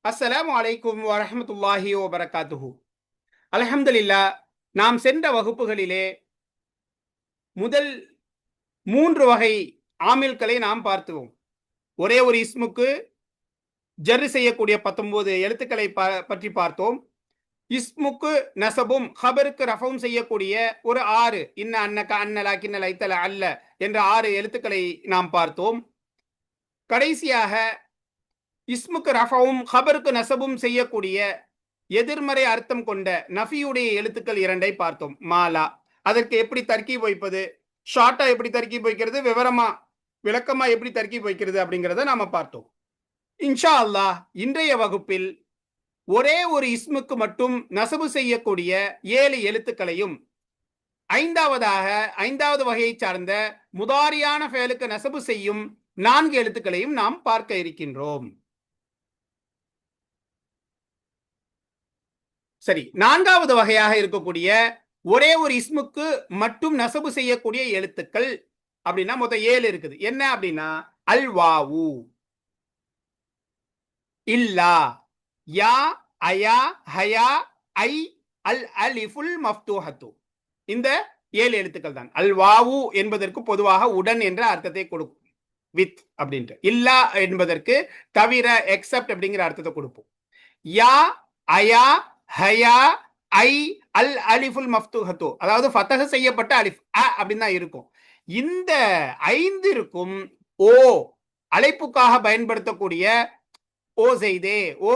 அஸ்ஸலாமு அலைக்கும் வரஹ்மத்துல்லாஹி வபரகாத்துஹு. அல்ஹம்துலில்லாஹ். நாம் சென்ற வகுப்புகளிலே முதல் 3 வகை ஆமில்களை நாம் பார்த்தோம். ஒரே ஒரு இஸ்முக்கு ஜர் செய்யக்கூடிய 19 எழுத்துக்களை பற்றி பார்த்தோம். இஸ்முக்கு நஸபும் ஹபருக்கு ரஃபும் செய்யக்கூடிய ஒரு 6 இன்ன அன்னக அன்ன லாக்கின்ன லைத்தல அல்ல என்ற 6 எழுத்துக்களை நாம் பார்த்தோம். கடைசியாக இஸ்முக்கு ரஃபவும் ஹபருக்கு நஸபும் செய்யக்கூடிய எதிர்மறை அர்த்தம் கொண்ட நஃபியுடைய எழுத்துக்கள் 2ஐ பார்த்தோம். மாலா, அதற்கு எப்படி தர்கீப் வைப்பது, ஷார்ட்டா எப்படி தர்கீப் வைக்கிறது, விளக்கமா எப்படி தர்கீப் வைக்கிறது அப்படிங்கிறத நாம பார்த்தோம். இன்ஷா அல்லாஹ் இன்றைய வகுப்பில் ஒரே ஒரு இஸ்முக்கு மட்டும் நசபு செய்யக்கூடிய 7 எழுத்துக்களையும், ஐந்தாவது வகையை சார்ந்த முதாரியான ஃபேலுக்கு நசபு செய்யும் 4 எழுத்துக்களையும் நாம் பார்க்க இருக்கின்றோம். சரி, 4வது வகையாக இருக்கக்கூடிய ஒரே ஒரு இஸ்முக்கு மட்டும் நசபு செய்யக்கூடிய எழுத்துக்கள் அப்படின்னா மொத்தம் 7 இருக்குது. என்ன அப்படின்னா அல் வாவு, இல்லா, யா, அயா, ஹயா, ஐ, அல் அலிஃபுல் மஃப்தூஹத்து. இந்த 7 எழுத்துக்கள் தான். அல் வாவு என்பதற்கு பொதுவாக உடன் என்ற அர்த்தத்தை கொடுக்கும், வித் அப்படின்ட்டு. இல்லா என்பதற்கு தவிர, எக்ஸப்ட் அப்படிங்கிற அர்த்தத்தை கொடுப்போம். யா, அயா, ஹயா, ஐ, அல் அலிஃபுல் மஃப்தூஹத்து, அதாவது ஃபதஹ் செய்யப்பட்ட அலிஃப் அப்படின்னு தான் இருக்கும். இந்த 5ற்கும் ஓ அழைப்புக்காக பயன்படுத்தக்கூடிய ஓ செய்தே, ஓ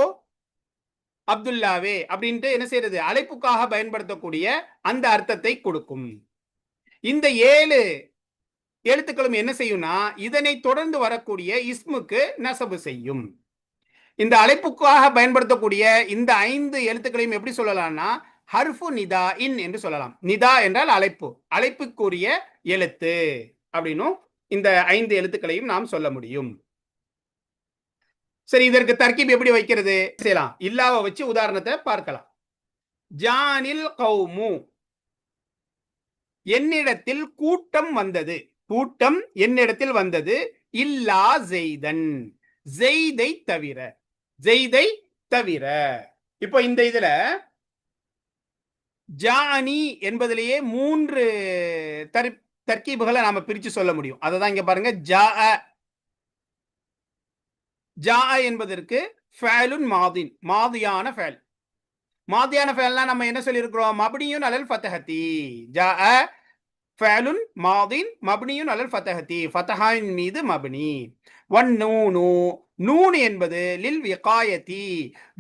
அப்துல்லாவே அப்படின்ட்டு என்ன செய்யறது, அழைப்புக்காக பயன்படுத்தக்கூடிய அந்த அர்த்தத்தை கொடுக்கும். இந்த 7 எழுத்துக்களும் என்ன செய்யும்னா இதனை தொடர்ந்து வரக்கூடிய இஸ்முக்கு நசபு செய்யும். இந்த அழைப்புக்காக பயன்படுத்தக்கூடிய இந்த 5 எழுத்துக்களையும் எப்படி சொல்லலாம்னா ஹர்ஃபு நிதா இன் என்று சொல்லலாம். நிதா என்றால் அழைப்பு, அழைப்புக்குரிய எழுத்து அப்படின்னும் இந்த 5 எழுத்துக்களையும் நாம் சொல்ல முடியும். சரி, இதற்கு தர்கீப் எப்படி வைக்கிறது செய்யலாம். இல்லாவை வச்சு உதாரணத்தை பார்க்கலாம். ஜானில் கௌமு, என்னிடத்தில் கூட்டம் வந்தது, கூட்டம் என்னிடத்தில் வந்தது. இல்லா ஜெய்தன், ஜெய்தை தவிர, ஜெய்தை தவிர. இப்போ இந்த இதுல ஜானி என்பதிலேயே 3 தர்கீபுகளை நாம பிரிச்சு சொல்ல முடியும். அதை தான் இங்க பாருங்க. ஜா என்பதற்கு ஃபேலுன் மாதின், மாதியான ஃபேல். மாதியான ஃபேல்னா நம்ம என்ன சொல்லியிருக்கிறோம், மப்னியுன் அலல் ஃபதஹதி. ஜா ஃபேலுன் மாதின் மப்னியுன் அலல் ஃபதஹதி, ஃபதஹின் மீது மப்னி. வன் நூனு, நூன் என்பது லில் விகாயத்தி,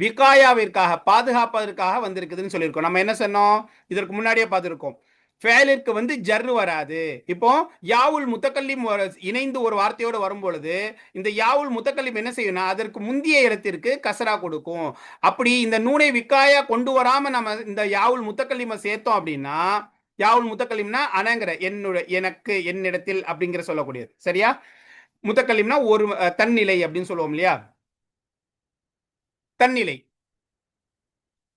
விகாயாவிற்காக பாதுகாப்பதற்காக வந்திருக்குதுன்னு சொல்லியிருக்கோம். நம்ம என்ன சொன்னோம், இதற்கு முன்னாடியே பார்த்துருக்கோம். ஃபேலிற்கு ஜர் வராது. இப்போ யாவுல் முத்தக்கல்லிம் இணைந்து ஒரு வார்த்தையோடு வரும் பொழுது இந்த யாவுல் முத்தக்கல்லிம் என்ன செய்யும்னா அதற்கு முந்தைய இடத்திற்கு கசரா கொடுக்கும். அப்படி இந்த நூனை விக்காயா கொண்டு வராம நம்ம இந்த யாவுல் முத்தக்கல்லிம சேர்த்தோம் அப்படின்னா, யாவுல் முத்தக்கல்லிம்னா அனங்கிற, எனக்கு, என்னிடத்தில் அப்படிங்கிற சொல்லக்கூடியது. சரியா? முத்தக்கல்லிம்னா ஒரு தன்னிலை அப்படின்னு சொல்லுவோம் இல்லையா, தன்னிலை.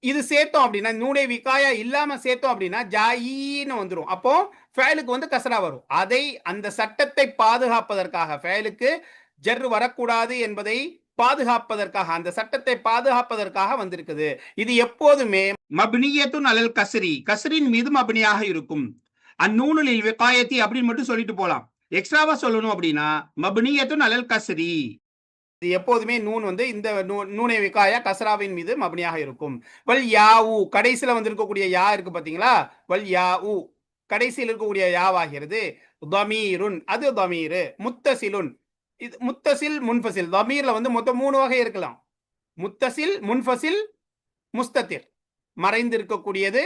இது சேர்த்தோம் அப்படின்னா, நூனை விகாயா இல்லாம சேர்த்தோம் அப்படின்னா ஜாயின்னு வந்துடும். அப்போ ஃபேலுக்கு கசரா வரும். அதை, அந்த சட்டத்தை பாதுகாப்பதற்காக, ஃபேலுக்கு ஜர் வரக்கூடாது என்பதை பாதுகாப்பதற்காக, அந்த சட்டத்தை பாதுகாப்பதற்காக வந்திருக்குது. இது எப்போதுமே மப்னியத்துன் அலல் கஸ்ரி, கஸ்ரின் மீது மப்னியாக இருக்கும். அந்நூனில் விகாயத்தி அப்படின்னு மட்டும் சொல்லிட்டு போலாம். எக்ஸ்ட்ராவா சொல்லணும் அப்படின்னா மப்னியத்துன் அலல் கஸ்ரி, இது எப்போதுமே நூன் இந்த நூனை விகாயா கசராவின் மீது மப்னியாக இருக்கும். வல் யாவு, கடைசியில இருக்கக்கூடிய யா இருக்கு பாத்தீங்களா, வல் யாவு கடைசியில் இருக்கக்கூடிய யாவாகிறது. தமீருன், அது தமீரு. முத்தசிலுன், இது முத்தசில் முன்ஃபசில். தமீர்ல மொத்தம் 3 வகை இருக்கலாம். முத்தசில், முன்ஃபசில், முஸ்தத்திர். மறைந்து இருக்கக்கூடியது,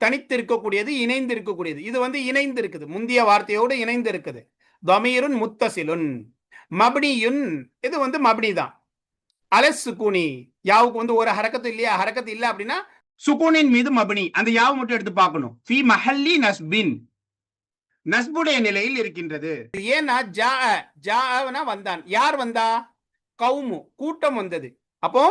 தனித்து இருக்கக்கூடியது, இணைந்து இருக்கக்கூடியது. இது இணைந்து இருக்குது, முந்தைய வார்த்தையோடு இணைந்து இருக்குது. தமீருன் முத்தசிலுன். மப்னியுன், இது மப்னி தான். அலஸ் சுக்கூனி, யாவுக்கு ஒரு ஹரக்கத்து இல்லையா, ஹரக்கத்து இல்ல அப்படின்னா சுக்கூனின் மீது மப்னி. அந்த யாவு மட்டும் எடுத்து பார்க்கணும். ஃபி மஹல்லி நஸ்பின், நஸ்புடைய நிலையில் இருக்கின்றது. ஏன்னா ஜாஅனா வந்தான். யார் வந்தா? கௌமு, கூட்டம் வந்தது. அப்போ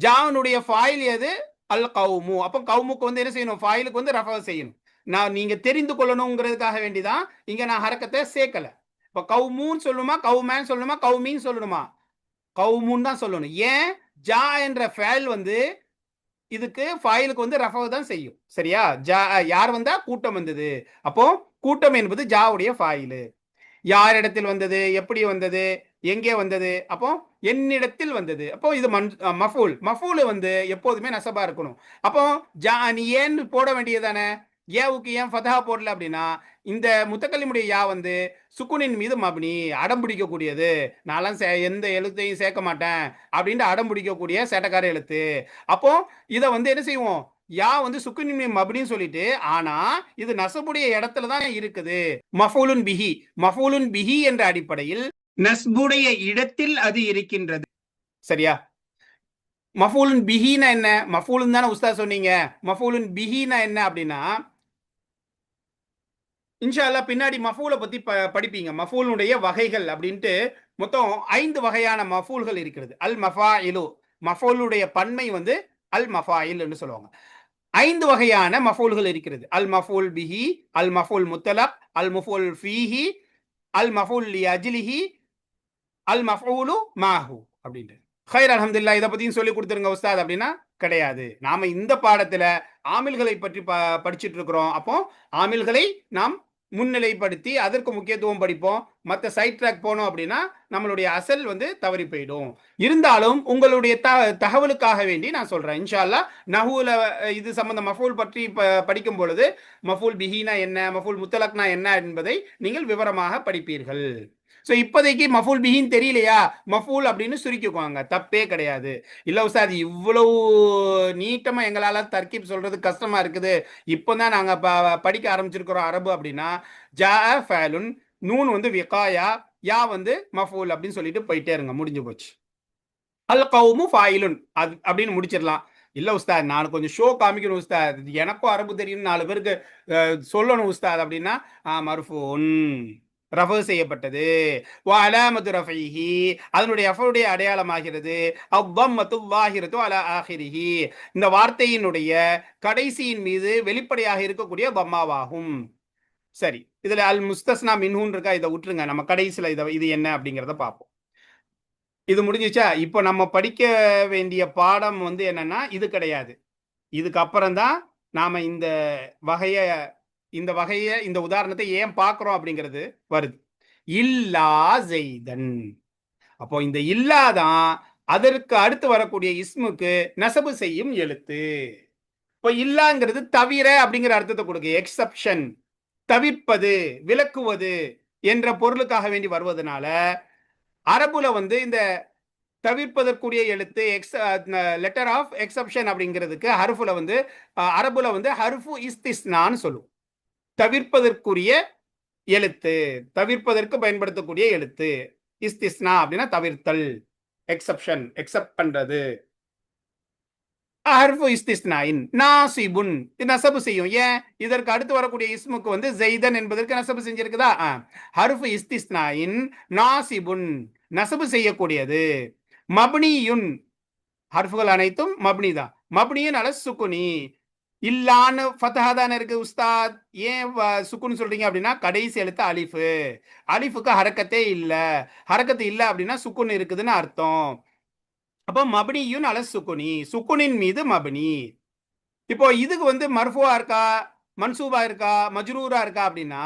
ஜானுடைய ஃபாயில் எது? அல் கௌமு. அப்போ கௌமுக்கு என்ன செய்யணும், ஃபாயிலுக்கு ரஃபா செய்யணும். நான் நீங்க தெரிந்து கொள்ளணுங்கிறதுக்காக வேண்டிதான் இங்க நான் ஹரக்கத்தை சேர்க்கல. இப்ப கௌமுன்னு சொல்லணுமா, கௌமேன்னு சொல்லணுமா, கௌமின்னு சொல்லணுமா? கௌமுன்னு தான் சொல்லணும். ஏன்? ஜா என்ற ஃபேல் வந்து இதுக்கு ஃபாயிலுக்கு வந்து ரஃபா தான் செய்யும். சரியா? யார் வந்தா கூட்டம் வந்தது. அப்போ கூட்டம் என்பது ஜாவுடைய ஃபாயிலு. யாரிடத்தில் வந்தது, எப்படி வந்தது, எங்கே வந்தது, அப்போ என்னிடத்தில் வந்தது. அப்போ இது மஃபூல். மஃபூல் வந்து எப்போதுமே நசபா இருக்கணும். அப்போ நீ ஏன்னு போட வேண்டியதானே. ஏவுக்கு ஏன் ஃபதஹா போடல அப்படின்னா, இந்த முத்தக்கல்லிமுடைய யா வந்து சுக்குனின் மீது மப்னி, அடம் பிடிக்கக்கூடியது. நான்லாம் எந்த எழுத்தையும் சேர்க்க மாட்டேன் அப்படின்ட்டு அடம் பிடிக்கக்கூடிய சேட்டக்கார எழுத்து. அப்போ இதை வந்து என்ன செய்வோம், யா வந்து சுக்குனின் மீது மப்னின்னு சொல்லிட்டு, ஆனா இது நசபுடைய இடத்துல தான் இருக்குது. மஃபூலுன் பிஹி, மஃபூலுன் பிஹி என்ற அடிப்படையில் நஸ்புடைய இடத்தில் அது இருக்கின்றது. சரியா? மஃபூலுன் பிஹினா என்ன? மஃபூலுன் தானே உஸ்தாத் சொன்னீங்க. மஃபூலுன் பிஹினா என்ன அப்படின்னா, இன்ஷா அல்லாஹ் பின்னாடி மஃபூலை பத்தி படிப்பீங்க. மஃபூலுடைய வகைகள் அப்படின்ட்டு மொத்தம் 5 வகையான மஃபூல்கள் இருக்கிறது. அல் மஃபாயிலு, மஃபூலுடைய பன்மை வந்து அல் மஃபாயில் என்று சொல்லுவாங்க. 5 வகையான மஃபூல்கள் இருக்கிறது. அல் மஃபூல் பிஹி, அல் மஃபூல் முத்தலக், அல் மஃபூல் ஃபீஹி, அல் மஃபூல் லி அஜ்லிஹி, அல் மஃபூலு மாஹு அப்படின்ட்டு. ஹைர் அல்ஹம்துலில்லாஹ். இதை பத்தியும் சொல்லி கொடுத்துருங்க உஸ்தாத் அப்படின்னா கிடையாது. நாம இந்த பாடத்துல ஆமில்களை பற்றி படிச்சுட்டு இருக்கிறோம். அப்போ ஆமில்களை நாம் முன்னிலைப்படுத்தி அதற்கு முக்கியத்துவம் படிப்போம். மற்ற சைட் ட்ராக் போனோம் அப்படின்னா நம்மளுடைய அசல் வந்து தவறி போயிடும். இருந்தாலும் உங்களுடைய தகவலுக்காக வேண்டி நான் சொல்றேன். இன்ஷா அல்லாஹ் நஹூல இது சம்பந்த மஃபூல் பற்றி படிக்கும் பொழுது மஃபூல் பிஹினா என்ன, மஃபூல் முத்தலக்னா என்ன என்பதை நீங்கள் விவரமாக படிப்பீர்கள். ஸோ இப்போதைக்கு மஃபூல் பிஹின்னு தெரியலையா, மஃபூல் அப்படின்னு சுருக்கிக்குவாங்க, தப்பே கிடையாது. இல்லை உஸ்தாத் இவ்வளவு நீட்டமா எங்களால தர்கீப் சொல்றது கஷ்டமா இருக்குது, இப்போதான் நாங்க படிக்க ஆரம்பிச்சிருக்கிறோம் அரபு அப்படின்னா, ஜா ஃபேலுன், நூன் வந்து விகாயா, யா வந்து மஃபூல் அப்படின்னு சொல்லிட்டு போயிட்டே இருங்க, முடிஞ்சு போச்சு. அல் கவுமு ஃபாயிலுன் அது அப்படின்னு முடிச்சிடலாம். இல்ல உஸ்தாத் நான் கொஞ்சம் ஷோ காமிக்கணும் உஸ்தாத், எனக்கும் அரபு தெரியும் 4 பேருக்கு சொல்லணும் உஸ்தாத் அப்படின்னா, மர்ஃபூன் ரஃபு செய்யப்பட்டது. அலாமத்து ரஃபைஹி அதனுடைய அஃபுடைய அடையாளமாகிறது. அவ்வம்மத்து வாஹிரத்து அலா ஆஹிரிஹி இந்த வார்த்தையினுடைய கடைசியின் மீது வெளிப்படையாக இருக்கக்கூடிய பம்மாவாகும். சரி, இதுல அல் முஸ்தஸ்னா மின்ஹூன் இருக்கா, இதை விட்டுருங்க, நம்ம கடைசியில இது என்ன அப்படிங்கிறத பார்ப்போம். இது முடிஞ்சிச்சா? இப்போ நம்ம படிக்க வேண்டிய பாடம் வந்து என்னன்னா இது கிடையாது. இதுக்கு அப்புறம் தான் நாம இந்த வகைய இந்த உதாரணத்தை ஏன் பார்க்கிறோம் அப்படிங்கிறது வருது. இல்லா ஜெய்தன். அப்போ இந்த இல்லாதான் அதற்கு அடுத்து வரக்கூடிய இஸ்முக்கு நசபு செய்யும் எழுத்து. இப்போ இல்லாங்கிறது தவிர அப்படிங்கிற அர்த்தத்தை கொடுக்கு. எக்ஸப்ஷன், தவிர்ப்பது, விலக்குவது என்ற பொருளுக்காக வேண்டி வருவதனால அரபுல வந்து இந்த தவிர்ப்பதற்குரிய எழுத்து லெட்டர் ஆஃப் எக்ஸப்ஷன் அப்படிங்கிறதுக்கு ஹர்ஃபுல வந்து அரபுல வந்து ஹர்ஃபு இஸ்திஸ்னான்னு சொல்லுவோம். தவிர்ப்பதற்குரிய எழுத்து, தவிர்ப்பதற்கு பயன்படுத்தக்கூடிய எழுத்து. இஸ்திஸ்னா அப்படின்னா தவிர்த்தல், எக்ஸப்ஷன், எக்ஸப்ட் பண்றது. ஹர்ஃபு இஸ்திஸ்னாயின் நாசிபுன் நசபு செய்யும். ஏன்? இதற்கு அடுத்து வரக்கூடிய இஸ்முக்கு வந்து ஜெய்தன் என்பதற்கு நசபு செஞ்சிருக்குதா. ஹர்ஃபு இஸ்திஸ்னாயின் நாசிபுன் நசபு செய்யக்கூடியது. மப்னியுன் ஹர்ஃபுகள் அனைத்தும் மப்னி தான். மப்னியுன் அல சுக்குனி இல்லான்னு ஃபதஹா தானே இருக்கு உஸ்தாத், ஏன் சுக்குன்னு சொல்றீங்க அப்படின்னா கடைசி எழுத்து அலிஃபு. அலிஃபுக்கு ஹரக்கத்தே இல்லை. ஹரக்கத்து இல்லை அப்படின்னா சுக்குன் இருக்குதுன்னு அர்த்தம். அப்போ மப்னியுன் அல சுக்குனி, சுக்குனின் மீது மப்னி. இப்போ இதுக்கு வந்து மர்ஃபுவா இருக்கா, மன்சூபா இருக்கா, மஜ்ரூரா இருக்கா அப்படின்னா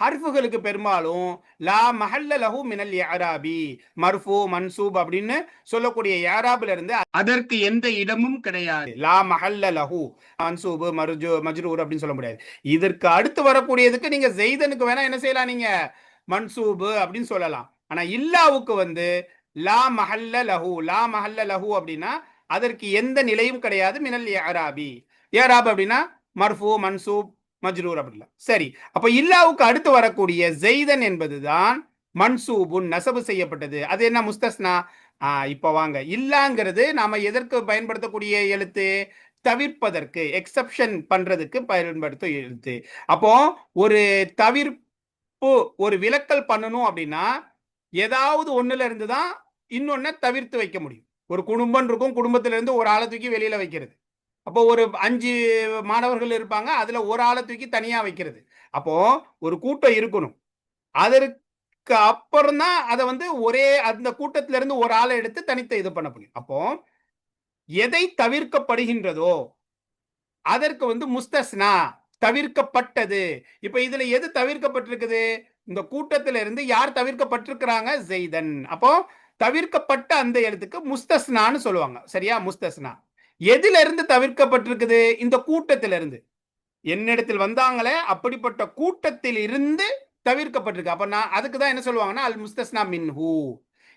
ஹர்ஃபுகளுக்கு பெரும்பாலும் லா மஹல்ல லஹு மினல் இஅராபி, மர்ஃபு மன்சூப் அப்படின்னு சொல்லக்கூடிய இஅராப்ல இருந்து அதற்கு எந்த இடமும் கிடையாது. லா மஹல்ல லஹு மன்சூப் மஜ்ரூர் அப்படின்னு சொல்ல முடியாது. இதற்கு அடுத்து வரக்கூடியதுக்கு நீங்க ஜெய்தனுக்கு வேணா என்ன செய்யலாம், நீங்க மன்சூப் அப்படின்னு சொல்லலாம். ஆனா இல்லாவுக்கு வந்து லா மஹல்ல லஹு, லா மஹல்ல லஹு அப்படின்னா அதற்கு எந்த நிலையும் கிடையாது. மினல் இஅராபி, இஅராப் அப்படின்னா மர்ஃபு மன்சூப் மஜ்ரூர் அப்படிலாம். சரி, அப்ப இல்லாவுக்கு அடுத்து வரக்கூடிய ஜெய்தன் என்பதுதான் மன்சூபுன் நசபு செய்யப்பட்டது. அது என்ன முஸ்தஸ்னா. இப்ப வாங்க, இல்லாங்கிறது நாம எதற்கு பயன்படுத்தக்கூடிய எழுத்து, தவிர்ப்பதற்கு, எக்ஸப்ஷன் பண்றதுக்கு பயன்படுத்தும் எழுத்து. அப்போ ஒரு தவிர்ப்பு, ஒரு விலக்கல் பண்ணணும் அப்படின்னா ஏதாவது ஒண்ணுல இருந்து தான் இன்னொன்ன தவிர்த்து வைக்க முடியும். ஒரு குடும்பம் இருக்கும், குடும்பத்தில இருந்து ஒரு ஆளை தூக்கி வெளியில வைக்கிறது. அப்போ ஒரு 5 மாணவர்கள் இருப்பாங்க, அதுல ஒரு ஆளை தூக்கி தனியா வைக்கிறது. அப்போ ஒரு கூட்டம் இருக்கணும். அதற்கு அப்புறம் தான் அதை வந்து ஒரே அந்த கூட்டத்தில இருந்து ஒரு ஆளை எடுத்து தனித்து இது பண்ண முடியும். அப்போ எதை தவிர்க்கப்படுகின்றதோ அதற்கு வந்து முஸ்தஸ்னா, தவிர்க்கப்பட்டது. இப்ப இதுல எது தவிர்க்கப்பட்டிருக்குது? இந்த கூட்டத்தில இருந்து யார் தவிர்க்கப்பட்டிருக்கிறாங்க? ஜெய்தன். அப்போ தவிர்க்கப்பட்ட அந்த எழுத்துக்கு முஸ்தஸ்னான்னு சொல்லுவாங்க. சரியா? முஸ்தஸ்னா. எதில இருந்து தவிர்க்கப்பட்டிருக்குது? இந்த கூட்டத்திலிருந்து. என்னிடத்தில் வந்தாங்களே அப்படிப்பட்ட கூட்டத்தில் இருந்து தவிர்க்கப்பட்டிருக்கு. அப்ப நான் அதுக்கு தான் என்ன சொல்லுவாங்கன்னா, அல் முஸ்தஸ்னா மின்ஹு.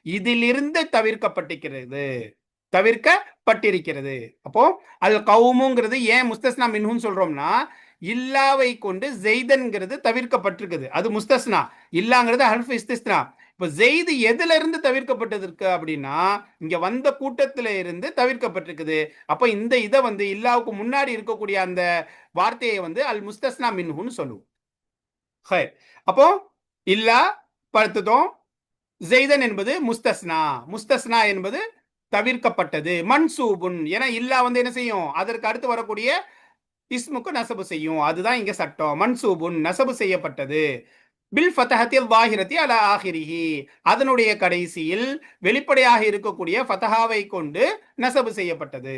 இதிலிருந்து தவிர்க்கப்பட்டிருக்கிறது. தவிர்க்கப்பட்டிருக்கிறது. அப்போ அல் கவுமுங்கிறது ஏன் முஸ்தஸ்னா மின்ஹுன்னு சொல்றோம்னா, இல்லாவை கொண்டு ஜெய்தன்கிறது தவிர்க்கப்பட்டிருக்குது. அது முஸ்தஸ்னா. இல்லாங்கிறது ஹர்ஃப் இஸ்திஸ்னா. இப்ப ஜெய்து எதுல இருந்து தவிர்க்கப்பட்டதற்கு அப்படின்னா, இங்க வந்த கூட்டத்தில இருந்து தவிர்க்கப்பட்டிருக்குது. அப்ப இந்த இத வந்து இல்லாவுக்கு முன்னாடி இருக்கக்கூடிய அந்த வார்த்தையை வந்து அல் முஸ்தஸ்னா மின்ஹுன்னு சொல்லுவோம். ஹை. அப்போ இல்லா படுத்துட்டோம். ஜெய்தன் என்பது முஸ்தஸ்னா. முஸ்தஸ்னா என்பது தவிர்க்கப்பட்டது. மன்சூபுன் என இல்லா வந்து என்ன செய்யும்? அதற்கு அடுத்து வரக்கூடிய இஸ்முக்கு நசபு செய்யும். அதுதான் இங்க சட்டம். மன்சூபுன் நசபு செய்யப்பட்டது. பில் ஃபதஹத்தில் வாஹிரத்தி அலா ஆஹிரிஹி. அதனுடைய கடைசியில் வெளிப்படையாக இருக்கக்கூடிய ஃபதஹாவை கொண்டு நசபு செய்யப்பட்டது.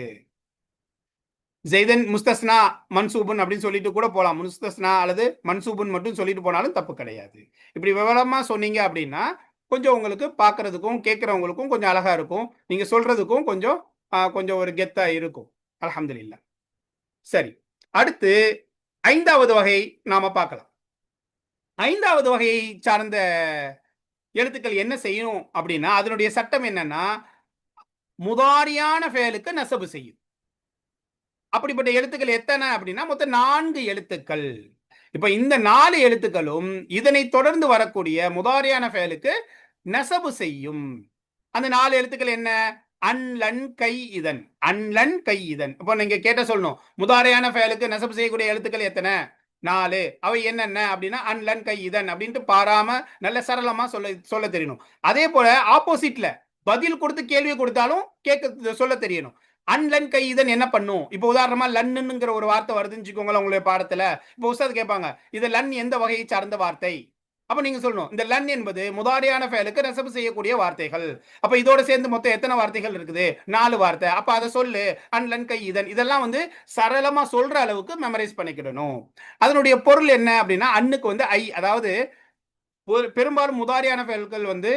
ஜெய்தன் முஸ்தஸ்னா மன்சூபுன் அப்படின்னு சொல்லிட்டு கூட போலாம். முஸ்தஸ்னா அல்லது மன்சூபுன் மட்டும் சொல்லிட்டு போனாலும் தப்பு கிடையாது. இப்படி விவரமா சொன்னீங்க அப்படின்னா கொஞ்சம் உங்களுக்கு பார்க்கறதுக்கும் கேட்கறவங்களுக்கும் கொஞ்சம் அழகா இருக்கும். நீங்க சொல்றதுக்கும் கொஞ்சம் கொஞ்சம் ஒரு கெத்தா இருக்கும். அல்ஹம்துலில்லாஹ். சரி. அடுத்து 5வது வகை நாம பார்க்கலாம். 5வது வகையை சார்ந்த எழுத்துக்கள் என்ன செய்யும் அப்படின்னா, அதனுடைய சட்டம் என்னன்னா, முதாரியான ஃபெயலுக்கு நசபு செய்யும். அப்படிப்பட்ட எழுத்துக்கள் எத்தனை அப்படின்னா மொத்தம் 4 எழுத்துக்கள். இப்ப இந்த 4 எழுத்துக்களும் இதனை தொடர்ந்து வரக்கூடிய முதாரியான ஃபெயலுக்கு நசபு செய்யும். அந்த 4 எழுத்துக்கள் என்ன? அன்லன் கை இதன். அன்லன் கை இதன். இப்போ நீங்க கேட்ட சொல்லணும். முதாரியான ஃபெயலுக்கு நசபு செய்யக்கூடிய எழுத்துக்கள் எத்தனை? 4. அவை என்னென்ன அப்படின்னா அன்லன் கை இதன் அப்படின்ட்டு பாராம நல்ல சரளமா சொல்ல தெரியணும். அதே போல ஆப்போசிட்ல பதில் கொடுத்து கேள்வி கொடுத்தாலும் கேட்க சொல்ல தெரியணும். அன்லன் கை இதன் என்ன பண்ணும்? இப்போ உதாரணமா லன்னுங்கிற ஒரு வார்த்தை வருதுன்னு வச்சுக்கோங்களேன் உங்களுடைய பாடத்துல. இப்போ உஸ்தாத் கேட்பாங்க, இது லன் எந்த வகையை சார்ந்த வார்த்தை? அப்ப நீங்க சொல்லணும், இந்த லன் என்பது முதாரியான ஃபெயலுக்கு நசபு செய்யக்கூடிய வார்த்தைகள். அப்ப இதோட சேர்ந்து மொத்தம் எத்தனை வார்த்தைகள் இருக்குது? 4 வார்த்தை. அப்ப அதை சொல்லு. அன்லன் கை இதன். இதெல்லாம் வந்து சரளமா சொல்ற அளவுக்கு மெமரைஸ் பண்ணிக்கிடணும். அதனுடைய பொருள் என்ன அப்படின்னா, அன்னுக்கு வந்து ஐ, அதாவது பெரும்பாலும் முதாரியான ஃபெயல்கள் வந்து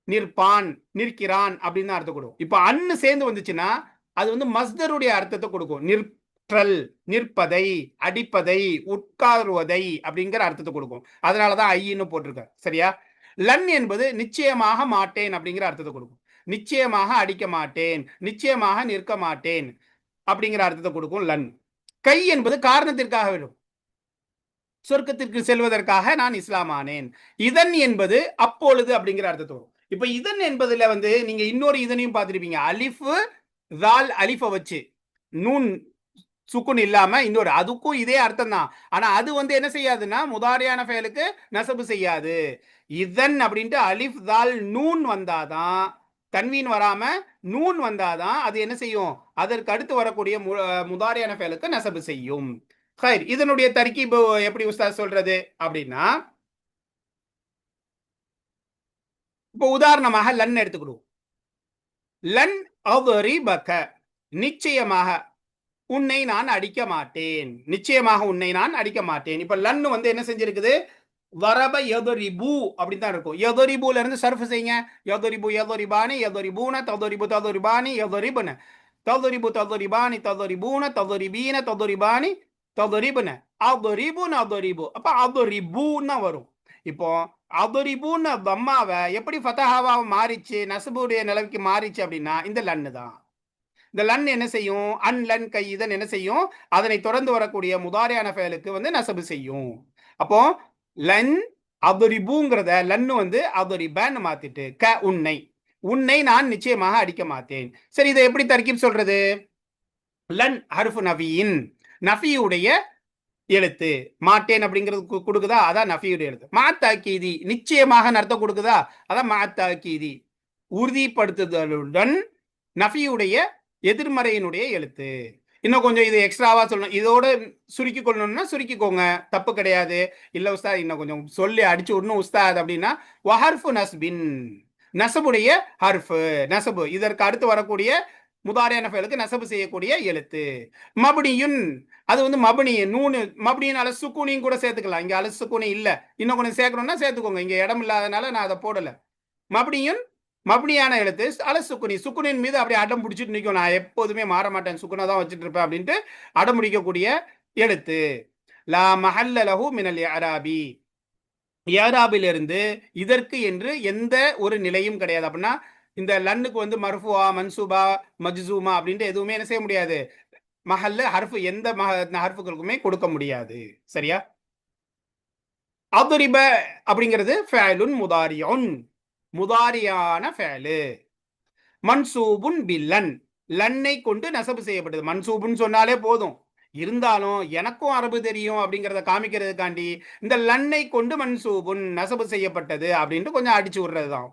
நிற்பான், நிற்கிறான் அப்படின்னு அர்த்தம் கொடுக்கும். இப்ப அன்னு சேர்ந்து வந்துச்சுன்னா அது வந்து மஸ்தருடைய அர்த்தத்தை கொடுக்கும். நிற்றல், நிற்பதை, அடிப்பதை, உட்காருவதை அப்படிங்கிற அர்த்தத்தை கொடுக்கும். அதனாலதான் ஐன்னு போட்டிருக்க. சரியா? லன் என்பது நிச்சயமாக மாட்டேன் அப்படிங்கிற அர்த்தத்தை கொடுக்கும். நிச்சயமாக அடிக்க மாட்டேன், நிச்சயமாக நிற்க மாட்டேன் அப்படிங்கிற அர்த்தத்தை கொடுக்கும் லன். கை என்பது காரணத்திற்காக வரும். சொர்க்கத்திற்கு செல்வதற்காக நான் இஸ்லாம் ஆனேன். இதன் என்பது அப்பொழுது அப்படிங்கிற அர்த்தத்தை வரும். இப்ப இதன் என்பதுல வந்து நீங்க இன்னொரு இதனையும் பார்த்திருப்பீங்க. அலிஃப் தால் அலிஃப வச்சு நூன் சுக்குன் இல்லாம இன்னொரு, அதுக்கும் இதே அர்த்தம் தான். ஆனா அது வந்து என்ன செய்யாதுன்னா முதாரியான ஃபெயலுக்கு நசபு செய்யாது. இதன் அப்படின்ட்டு அலிஃப் தால் நூன் வந்தாதான், தன்வீன் வராம நூன் வந்தாதான் அது என்ன செய்யும்? அதற்கு அடுத்து வரக்கூடிய முதாரியான ஃபெயலுக்கு நசபு செய்யும். ஹைர். இதனுடைய தர்கீப் எப்படி உஸ்தாத் சொல்றது அப்படின்னா, இப்போ உதாரணமாக லன் எடுத்துக்கிடுவோம். லன் அவ்ரிபக, நிச்சயமாக உன்னை நான் அடிக்க மாட்டேன். நிச்சயமாக உன்னை நான் அடிக்க மாட்டேன். இப்ப லன் வந்து என்ன செஞ்சிருக்குது? வரப யதுரிபு அப்படின்னு தான் இருக்கும். யதுரிபுல இருந்து சர்ஃப் செய்யுங்க. யதுரிபு யதுரிபானி யதுரிபூன ததுரிபு ததுரிபானி யதுரிபுன ததுரிபு ததுரிபானி ததுரிபூன ததுரிபீன ததுரிபானி ததுரிபுன அதுரிபுன அதுரிபு. அப்ப அதுரிபுன்னு வரும். இப்போ அதுரிபுன்னு தம்மாவை எப்படி ஃபதஹாவா மாறிச்சு, நஸ்புடைய நிலைக்கு மாறிச்சு அப்படின்னா இந்த லன்னு தான். இந்த லன் என்ன செய்யும்? அன்லன் கை இதன் என்ன செய்யும்? அதனை தொடர்ந்து வரக்கூடிய முதாரியான ஃபெயலுக்கு வந்து நசபு செய்யும். அப்போ லன் அதுரிபுங்கிறத லன்னு வந்து அதுரிபன்னு மாத்திட்டு க உன்னை, உன்னை நான் நிச்சயமாக அடிக்க மாட்டேன். சரி, இதை எப்படி தர்கீப் சொல்றது? லன் ஹர்ஃபு நஃபியின், நஃபியுடைய எழுத்து. மாட்டேன் அப்படிங்கிறது கொடுக்குதா? அதான் நஃபியுடைய எழுத்து. மாத்தாக்கீதி, நிச்சயமாக அர்த்தம் கொடுக்குதா? அதான் மாத்தாக்கீதி, உறுதிப்படுத்துதலுடன் நஃபியுடைய எதிர்மறையினுடைய எழுத்து. இன்னும் கொஞ்சம் இது எக்ஸ்ட்ராவா சொல்லணும். இதோட சுருக்கி கொள்ளணும்னா சுருக்கிக்கோங்க, தப்பு கிடையாது. இல்ல உஸ்தாத் இன்னும் கொஞ்சம் சொல்லி அடிச்சு விடணும் உஸ்தாத் அப்படின்னா வஹர்ஃபு நஸ்பின், நசபுடைய ஹர்ஃபு நசபு, இதற்கு அடுத்து வரக்கூடிய முதாரியான ஃபெயலுக்கு நசபு செய்யக்கூடிய எழுத்து. மப்னியுன் அது வந்து மப்னி நூனு மப்னியின் அல சுக்கூனியும் கூட சேர்த்துக்கலாம். இங்க அல சுக்கூனி இல்ல. இன்னும் கொஞ்சம் சேர்க்கணும்னா சேர்த்துக்கோங்க. இங்க இடம் இல்லாதனால நான் அதை போடல. மப்னியுன் மப்னியான எழுத்து அல சுக்குனி சுக்குனின் மீது அப்படியே அடம் பிடிச்சிட்டு நிற்கும். நான் எப்போதுமே மாற மாட்டேன், சுக்குனை தான் வச்சுட்டு இருப்பேன் அப்படின்ட்டு அடம் பிடிக்கக்கூடிய எழுத்து. லா மஹல்ல லஹு மினல் இஅராபி இருந்து இதற்கு என்று எந்த ஒரு நிலையும் கிடையாது. அப்படின்னா இந்த லன்னுக்கு வந்து மர்ஃபுவா மன்சூபா மஜ்சூமா அப்படின்ட்டு எதுவுமே என்ன செய்ய முடியாது. மஹல்ல ஹர்ஃபு எந்த ஹர்ஃபுகளுக்குமே கொடுக்க முடியாது. சரியா? அத்ரிப அப்படிங்கிறது ஃபஅலுன் முதாரியுன் முதாரியான ஃபஅலு. மன்சூபுன் பில்லன் லன்னை கொண்டு நசபு செய்யப்பட்டது. மன்சூபுன்னு சொன்னாலே போதும். இருந்தாலும் எனக்கும் அரபு தெரியும் அப்படிங்கிறத காமிக்கிறதுக்காண்டி இந்த லன்னை கொண்டு மன்சூபுன் நசபு செய்யப்பட்டது அப்படின்ட்டு கொஞ்சம் அடிச்சு விடுறதுதான்.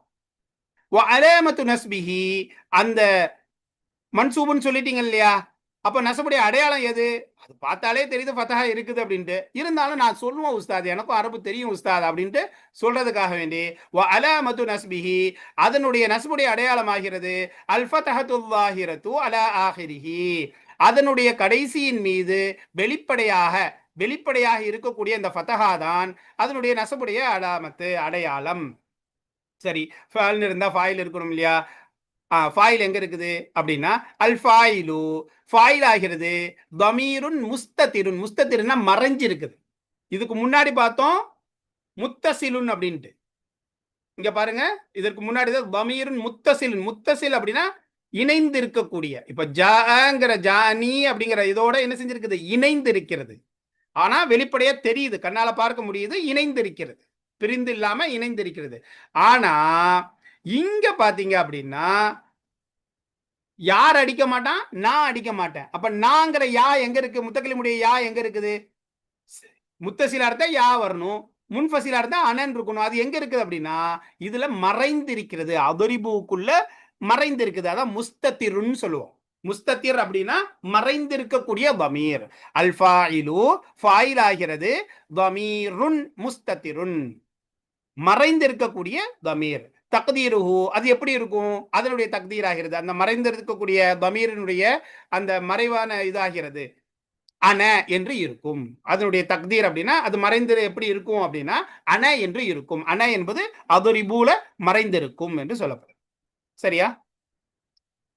அலேமத்து நஸ்பிஹி அந்த மன்சூபுன்னு சொல்லிட்டீங்க இல்லையா, அப்ப நசபுடைய அடையாளம் எது? அது பார்த்தாலே தெரியுது ஃபதஹா இருக்குது அப்படின்ட்டு. இருந்தாலும் நான் சொல்லுவேன் உஸ்தாத், எனக்கும் அரபு தெரியும் உஸ்தாத் அப்படின்ட்டு சொல்றதுக்காக வேண்டி அலாமத்து நஸ்பிஹி அதனுடைய நஸ்புடைய அடையாளம் ஆகிறது அல் ஃபதஹத்து ஸாஹிரத்து அலா ஆஹிரிஹி அதனுடைய கடைசியின் மீது வெளிப்படையாக இருக்கக்கூடிய இந்த ஃபதஹா தான் அதனுடைய நசபுடைய அலாமத்து அடையாளம். சரி, ஃபாயில் இருந்தா ஃபாயில் இருக்கணும் இல்லையா? ஃபாயில் எங்க இருக்குது அப்படின்னா அல் ஃபாயிலு ஃபாயில் ஆகிறது தமீருன் முஸ்ததிருன் முஸ்ததிருன்னா மறைஞ்சு இருக்குது. இதுக்கு முன்னாடி பார்த்தோம் முத்தசிலுன் அப்படின்ட்டு. இங்க பாருங்க, இதற்கு முன்னாடி தமீருன் முத்தசிலுன் முத்தசில் அப்படின்னா இணைந்து இருக்கக்கூடிய. இப்ப ஜாங்கிற ஜானி அப்படிங்கிற இதோட என்ன செஞ்சிருக்குது? இணைந்து இருக்கிறது. ஆனா வெளிப்படையா தெரியுது, கண்ணால பார்க்க முடியுது, இணைந்து இருக்கிறது, பிரிந்து இல்லாம இணைந்து இருக்கிறது. ஆனா இங்க பாத்தீங்க அப்படின்னா யார் அடிக்க மாட்டான்? நான் அடிக்க மாட்டேன். அப்ப நாங்கிற யா எங்க இருக்கு? முத்தக்கலிமுடைய யா எங்க இருக்குது? முத்தசிலா இருந்தா யா வரணும், முன்ஃபசிலா இருந்தா அனன் இருக்கணும். அது எங்க இருக்குது அப்படின்னா இதுல மறைந்திருக்கிறது. அதரிபுக்குள்ள மறைந்திருக்குது. அதான் முஸ்தத்திருன்னு சொல்லுவோம். முஸ்தத்திர் அப்படின்னா மறைந்திருக்கக்கூடிய தமீர். அல் ஃபாயிலு ஃபாயில் ஆகிறது தமீருன் முஸ்தத்திருன் மறைந்திருக்கக்கூடிய தமீர். தக்தீருஹு அது எப்படி இருக்கும்? அதனுடைய தக்தீர் ஆகிறது அந்த மறைந்திருக்கக்கூடிய தமீரினுடைய அந்த மறைவான இதாகிறது அன என்று இருக்கும். அதனுடைய தக்தீர் அப்படின்னா அது மறைந்து எப்படி இருக்கும் அப்படின்னா அன என்று இருக்கும். அன என்பது அதரிபூல மறைந்திருக்கும் என்று சொல்லப்படும். சரியா?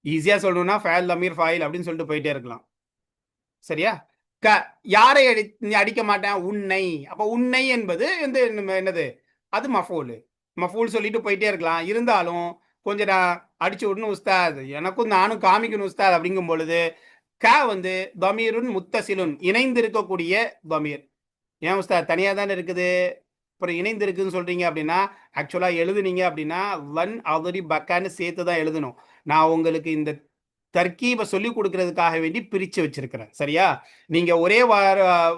ஈஸியா சொல்லணும்னா ஃபேல் லமீர் ஃபாயில் அப்படின்னு சொல்லிட்டு போயிட்டே இருக்கலாம். சரியா? யாரை அடிக்க மாட்டேன்? உன்னை. அப்ப உன்னை என்பது என்னது? அது மஃபூல். மஃபூல் சொல்லிட்டு போயிட்டே இருக்கலாம். இருந்தாலும் கொஞ்சம் நான் அடிச்சு விடணும் உஸ்தாத், எனக்கும் நானும் காமிக்கணும் உஸ்தாத் அப்படிங்கும் பொழுது க வந்து தமீருன் முத்தசிலுன் இணைந்து இருக்கக்கூடிய தமீர். ஏன் உஸ்தாத் தனியா தானே இருக்குது, அப்புறம் இணைந்து இருக்குன்னு சொல்றீங்க அப்படின்னா ஆக்சுவலா எழுதுனீங்க அப்படின்னா வன் அவரி பக்கான்னு சேர்த்து தான் எழுதணும். நான் உங்களுக்கு இந்த தர்கீபை சொல்லி கொடுக்கறதுக்காக வேண்டி பிரிச்சு வச்சிருக்கிறேன். சரியா? நீங்க ஒரே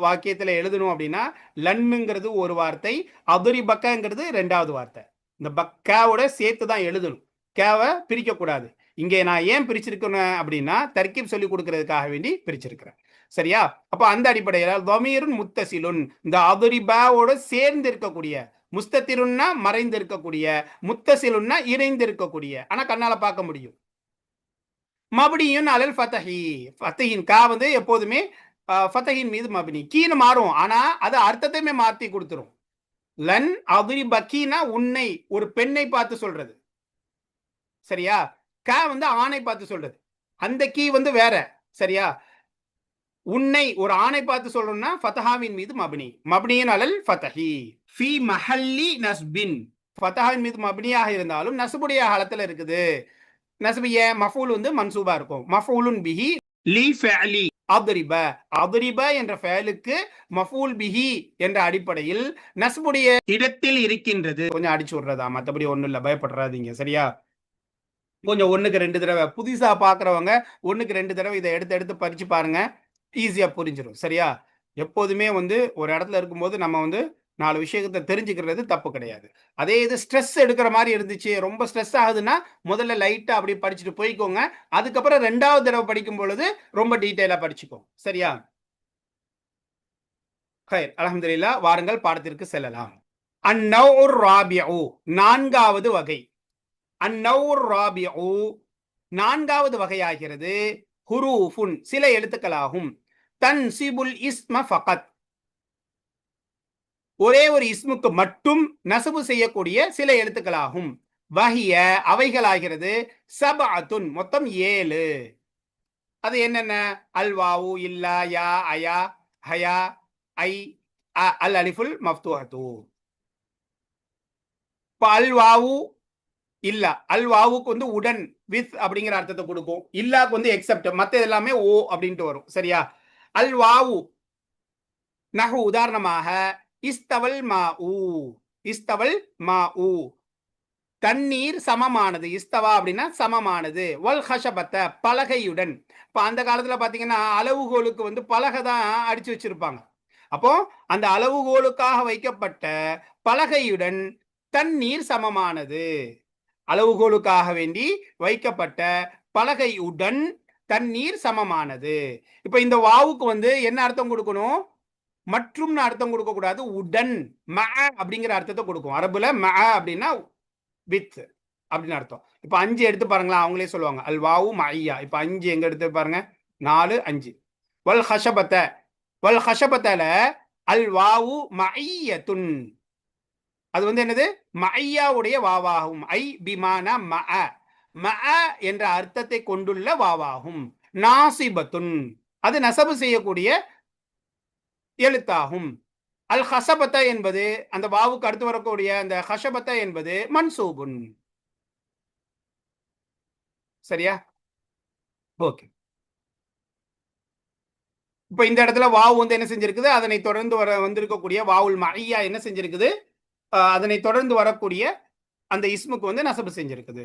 வாக்கியத்துல எழுதணும் அப்படின்னா லன்னுங்கிறது ஒரு வார்த்தை, அதுரி பக்காங்கிறது ரெண்டாவது வார்த்தை. இந்த பக்காவோட சேர்த்து தான் எழுதணும். கேவை பிரிக்க கூடாது. இங்கே நான் ஏன் பிரிச்சிருக்கேன் அப்படின்னா தர்கீப் சொல்லி கொடுக்கறதுக்காக வேண்டி பிரிச்சிருக்கிறேன். சரியா? அப்ப அந்த அடிப்படையில் தமீருன் முத்தசிலுன் இந்த அதுரிபாவோட சேர்ந்து இருக்கக்கூடிய, முஸ்தத்திருன்னா மறைந்து இருக்கக்கூடிய, முத்தசிலுன்னா இணைந்து இருக்கக்கூடிய, ஆனா கண்ணால பார்க்க முடியும். மபனியுன் அலல் ஃபதஹி ஃபதஹின் கா வந்து எப்போதுமே ஃபதஹின் மீது மபனி. கீன்னு மாறும், ஆனா அது அர்த்தத்தையுமே மாத்தி கொடுத்துரும். லன் அதுரி பக்கீனா உன்னை ஒரு பெண்ணை பார்த்து சொல்றது. சரியா? கா வந்து ஆணை பார்த்து சொல்றது. அந்த கீ வந்து வேற. சரியா? உன்னை ஒரு ஆணை பார்த்து சொல்றோம்னா ஃபதஹாவின் மீது மபனி. மபனியுன் அலல் ஃபதஹி ஃபி மஹல்லி நஸ்பின். ஃபதஹாவின் மீது மபனியாக இருந்தாலும் நஸ்புடைய ஹாலத்துல இருக்குது. நஸ்பிய மஃபூல் வந்து மன்சூபா இருக்கும். மஃபூலுன் பிஹி லி ஃபஅலி அத்ரிப. அத்ரிப என்ற ஃபஅலுக்கு மஃபூல் பிஹி என்ற அடிப்படையில் நஸ்புடைய இடத்தில் இருக்கின்றது. கொஞ்சம் அடிச்சு விடுறதா, மற்றபடி ஒண்ணும் இல்ல, பயப்படுறாதீங்க. சரியா? கொஞ்சம் 1க்கு 2 தடவை புதுசா பாக்குறவங்க 1க்கு 2 தடவை இதை எடுத்து எடுத்து பறிச்சு பாருங்க, ஈஸியா புரிஞ்சிடும். சரியா? எப்போதுமே வந்து ஒரு இடத்துல இருக்கும்போது நம்ம வந்து 4 விஷயத்தை தெரிஞ்சுக்கிறது தப்பு கிடையாது. அதே இது ஸ்ட்ரெஸ் எடுக்கிற மாதிரி இருந்துச்சு, ரொம்ப ஸ்ட்ரெஸ் ஆகுதுன்னா முதல்ல லைட்டா அப்படி படிச்சுட்டு போய்க்கோங்க. அதுக்கப்புறம் 2வது தடவை படிக்கும் பொழுது ரொம்ப டீட்டெயிலா படிச்சுக்கோங்க. சரியா? ஹைர், அல்ஹம்துலில்லாஹ். வாருங்கள் பாடத்திற்கு செல்லலாம். அந்நௌர் ராபிஉ 4வது வகை. அந்நௌர் ராபிஉ நான்காவது வகையாகிறது ஹுரூஃபுன், சில எழுத்துக்களாகும். தன்சிபுல் இஸ்ம ஃபகத், ஒரே ஒரு இஸ்முக்கு மட்டும் நசபு செய்யக்கூடிய சில எழுத்துக்களாகும். வஹிய, அவைகளாகிறது சபஅத்துன், மொத்தம் 7. அது என்னென்ன? அல் வாவு, இல்லா, யா, அயா, ஹயா, ஐ, அல் அலிஃபுல் மஃப்தூஹத்து. இப்ப அல் வாவு இல்ல, அல் வாவுக்கு வந்து உடன், வித் அப்படிங்கிற அர்த்தத்தை கொடுக்கும். இல்லாக்கு வந்து எக்ஸப்ட், மத்த எல்லாமே ஓ அப்படின்ட்டு வரும். சரியா? அல் வாவு நஹு, உதாரணமாக இஸ்தவல் மா ஊ, இஸ்தவல் மா ஊ, தண்ணீர் சமமானது. இஸ்தவா அப்படின்னா சமமானது. வல் ஹஷபத்த, பலகையுடன். இப்ப அந்த காலத்துல பாத்தீங்கன்னா அளவுகோலுக்கு வந்து பலகை தான் அடிச்சு வச்சிருப்பாங்க. அப்போ அந்த அளவுகோலுக்காக வைக்கப்பட்ட பலகையுடன் தண்ணீர் சமமானது. அளவுகோலுக்காக வேண்டி வைக்கப்பட்ட பலகையுடன் தண்ணீர் சமமானது. இப்ப இந்த வாவுக்கு வந்து என்ன அர்த்தம் கொடுக்கணும்? மற்றும் அர்த்தம் கொடுக்க கூடாது, உடன், ம அப்படிங்கிற அர்த்தத்தை கொடுக்கும். அரபுல ம அப்படின்னா வித் அப்படின்னு அர்த்தம். இப்ப 5 எடுத்து பாருங்களா, அவங்களே சொல்லுவாங்க அல் வாவு மஐயா. இப்ப 5 எங்க எடுத்து பாருங்க, 4, 5. வல் ஹஷபத்த, வல் ஹஷபத்தல அல் வாவு மஐயத்துன், அது வந்து என்னது? மஐயாவுடைய வாவாகும். ஐ பிமானா மஅ, மஅ என்ற அர்த்தத்தை கொண்டுள்ள வாவாகும். நாசிபத்துன், அது நசபு செய்யக்கூடிய எழுத்தாகும். அல் ஹசபத்த என்பது, அந்த வாவுக்கு அடுத்து வரக்கூடிய அந்த ஹஷபத்த என்பது மன்சூபுன். சரியா? ஓகே. இப்ப இந்த இடத்துல வாவு வந்து என்ன செஞ்சிருக்குது? அதனை தொடர்ந்து வந்திருக்கக்கூடிய வாவுல் மஐயா என்ன செஞ்சிருக்குது? அதனை தொடர்ந்து வரக்கூடிய அந்த இஸ்முக்கு வந்து நசபு செஞ்சிருக்குது.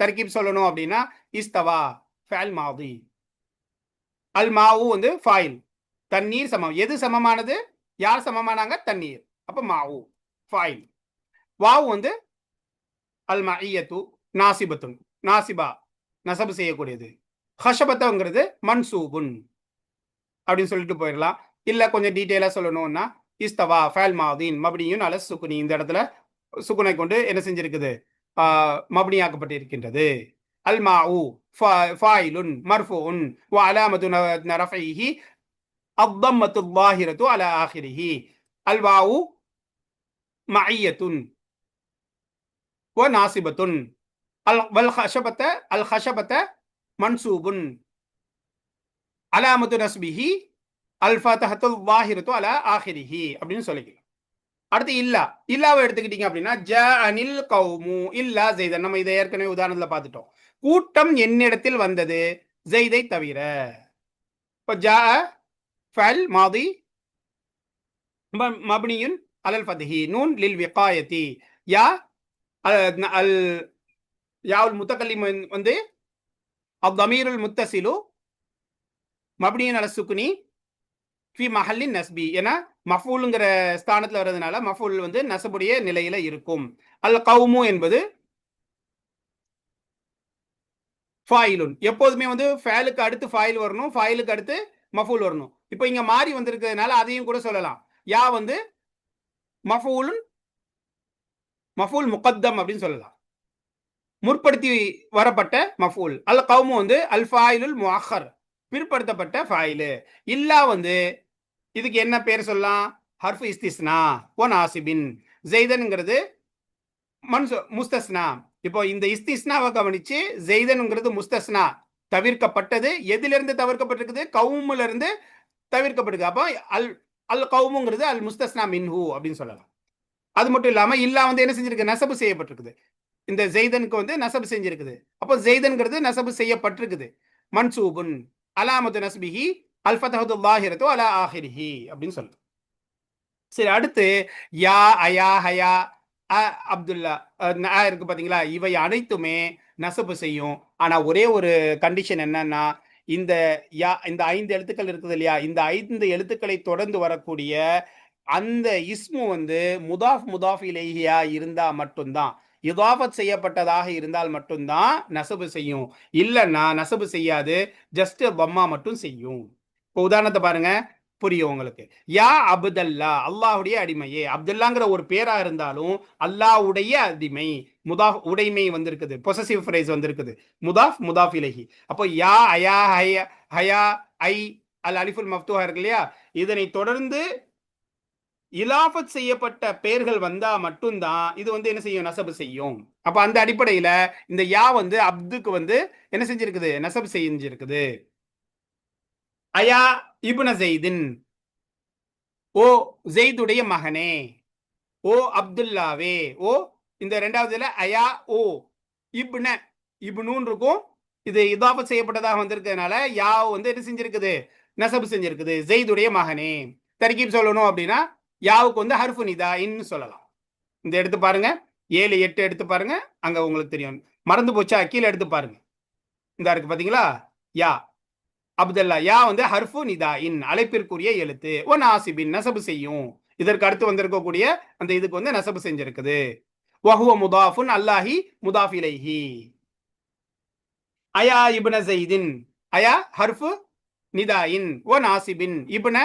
தர்கீப் சொல்லணும் அப்படின்னா இஸ்தவா ஃபஅல் மாதி, அல் மாவு வந்து ஃபாயில், தண்ணீர் சமம். எது சமமானது? யார் சமமானாங்க? தண்ணீர். அப்ப மாவு ஃபாயில். வாவு வந்து அல் மஐயத்து நாசிபத்துன், நாசிபா நசபு செய்யக்கூடியது. ஹஷபத்தங்கிறது மன்சூபுன் அப்படின்னு சொல்லிட்டு போயிடலாம். இல்ல கொஞ்சம் டீட்டெயிலா சொல்லணும்னா இஸ்தவா ஃபஅல் மாதீன் மப்னியுன் அல சுக்குனி, இந்த இடத்துல சுக்குனை கொண்டு என்ன செஞ்சிருக்குது? மப்னியாக்கப்பட்டிருக்கின்றது. அல் மாஉ ஃபாயிலுன் மர்ஃபூஉன் வ அலாமத்து ரஃபைஹி அத்தம்மத்து ظாஹிரத்து அலா ஆஹிரிஹி. அல் வாவு மஐயத்துன் வ நாசிபத்துன். வல் ஹஷபத்த, அல் ஹஷபத்த மன்சூபுன் அலாமத்து நஸ்பிஹி அல் ஃபதஹத்து ظாஹிரத்து அலா ஆஹிரிஹி அப்படின்னு சொல்லிக்கலாம். அடுத்து இல்லா, இல்லாவை எடுத்துக்கிட்டீங்க அப்படின்னா ஜஅனில் கௌமு இல்லா ஜெய்தன். நம்ம இதை ஏற்கனவே உதாரணத்துல பார்த்துட்டோம். கூட்டம் என்னிடத்தில் வந்தது, ஜெய்தை தவிர. இப்போ ஜா ஃபஅல் மாதி மப்னியுன் அலல் ஃபத்ஹி, நூன் லில் விகாயத்தி, யா அல் யாவுல் முத்தகல்லிம் வந்து அத்தமீருல் முத்தசிலு மப்னியுன் அல சுக்குனி ஃபி மஹல்லின் நஸ்பி, ஏன்னா மஃபூலுங்கிற ஸ்தானத்துல வர்றதுனால மஃபூல் வந்து நசபுடைய நிலையில இருக்கும். அல் கௌமு என்பது ஃபாயிலுன். எப்போதுமே வந்து ஃபேலுக்கு அடுத்து ஃபாயில் வரணும், ஃபாயிலுக்கு அடுத்து மஃபூல் வரணும். இப்போ இங்க மாறி வந்திருக்கிறதுனால அதையும் கூட சொல்லலாம். யா வந்து மஃபூலுன், மஃபூல் முகத்தம் அப்படின்னு சொல்லலாம், முற்படுத்தி வரப்பட்ட மஃபூல். அல் கௌமு வந்து அல் ஃபாயிலுல் முஅக்கர், பிற்படுத்தப்பட்ட ஃபாயிலு. இல்லா வந்து இதுக்கு என்ன பேர் சொல்லலாம்? ஹர்ஃப் இஸ்திஸ்னா ஒ நாசிபின். ஜெய்தன்ங்கிறது முஸ்தஸ்னா. இப்போ இந்த இஸ்திஸ்னாவை கவனிச்சு ஜெய்தன்ங்கிறது முஸ்தஸ்னா, தவிர்க்கப்பட்டது. எதிலிருந்து தவிர்க்கப்பட்டிருக்குது? கவுமுல இருந்து தவிர்க்கப்பட்டிருக்கு. அப்போ அல் அல் கவுமுங்கிறது அல் முஸ்தஸ்னா மின்ஹு அப்படின்னு சொல்லலாம். அது மட்டும் இல்லாம இல்லா வந்து என்ன செஞ்சிருக்கு? நசபு செய்யப்பட்டிருக்குது. இந்த ஜெய்தனுக்கு வந்து நசபு செஞ்சிருக்குது. அப்போ ஜெய்தன்ங்கிறது நசபு செய்யப்பட்டிருக்குது. மன்சூபுன் அலாமத்து நஸ்பிஹி அல் ஃபதஹத்து ظாஹிரத்து அலா ஆஹிரிஹி அப்படின்னு சொல்லுது. சரி, அடுத்து யா, அயா, ஹயா, அப்துல்லா இருக்கு பாத்தீங்களா? இவை அனைத்துமே நசபு செய்யும். ஆனா ஒரே ஒரு கண்டிஷன் என்னன்னா, இந்த யா, இந்த 5 எழுத்துக்கள் இருக்குது இல்லையா? இந்த 5 எழுத்துக்களை தொடர்ந்து வரக்கூடிய அந்த இஸ்மு வந்து முதாஃப் முதாஃப் இலைஹியா இருந்தா மட்டும்தான், இதாஃபத் செய்யப்பட்டதாக இருந்தால் மட்டும்தான் நசபு செய்யும். இல்லைன்னா நசபு செய்யாது, ஜஸ்ட் பம்மா மட்டும் செய்யும். இப்போ உதாரணத்தை பாருங்க. புரியும் உங்களுக்கு. யா அப்தல்லா, அல்லாஹ்வுடைய அடிமையே. அப்துல்லாங்கிற ஒரு பேரா இருந்தாலும் அல்லாஹ்வுடைய அடிமை. முதாஃப் உடைமை வந்திருக்குது, பொசசிவ் ஃப்ரேஸ் வந்திருக்குது. முதாஃப் முதாஃப் இலைஹி. அப்போ யா அயா ஹய ஹயா ஐ அல் அலிஃபுல் மஃப்தூஹா இருக்கு இல்லையா, இதனை தொடர்ந்து இலாஃபத் செய்யப்பட்ட பெயர்கள் வந்தா மட்டும்தான் இது வந்து என்ன செய்யும், நசபு செய்யும். அப்ப அந்த அடிப்படையில இந்த யா வந்து அப்துக்கு வந்து என்ன செஞ்சிருக்குது, நசபு செஞ்சிருக்குது. அயா இப்ன ஜெய்தின், ஓ ஜெய்துடைய மகனே, ஓ அப்துல்லாவே, ஓ இந்த இரண்டாவதுல அயா ஓ இப்ன இப்னூன் இருக்கும். இது இதாஃபத் செய்யப்பட்டதாக வந்திருக்கிறதுனால யா வந்து என்ன செஞ்சிருக்குது, நசபு செஞ்சிருக்குது. ஜெய்துடைய மகனே. தர்கீப் சொல்லணும் அப்படின்னா யாவுக்கு வந்து ஹர்ஃபு நிதா இன்னு சொல்லலாம். இந்த எடுத்து பாருங்க, 7 8 எடுத்து பாருங்க, அங்க உங்களுக்கு தெரியும். மறந்து போச்சா, கீழே எடுத்து பாருங்க. இந்த இருக்கு பாத்தீங்களா, யா அப்துல்லா, யா வந்து ஹர்ஃபு நிதா இன், அழைப்பிற்குரிய எழுத்து. ஓ நாசிபின், நசபு செய்யும். இதற்கு அடுத்து வந்திருக்கக்கூடிய அந்த இதுக்கு வந்து நசபு செஞ்சிருக்குது. வஹுவ முதாஃபுன் அல்லாஹி முதாஃப் இலைஹி. அயா இப்ன ஸைதின், அயா ஹர்ஃபு நிதாயின் வ நாசிபின், இப்ன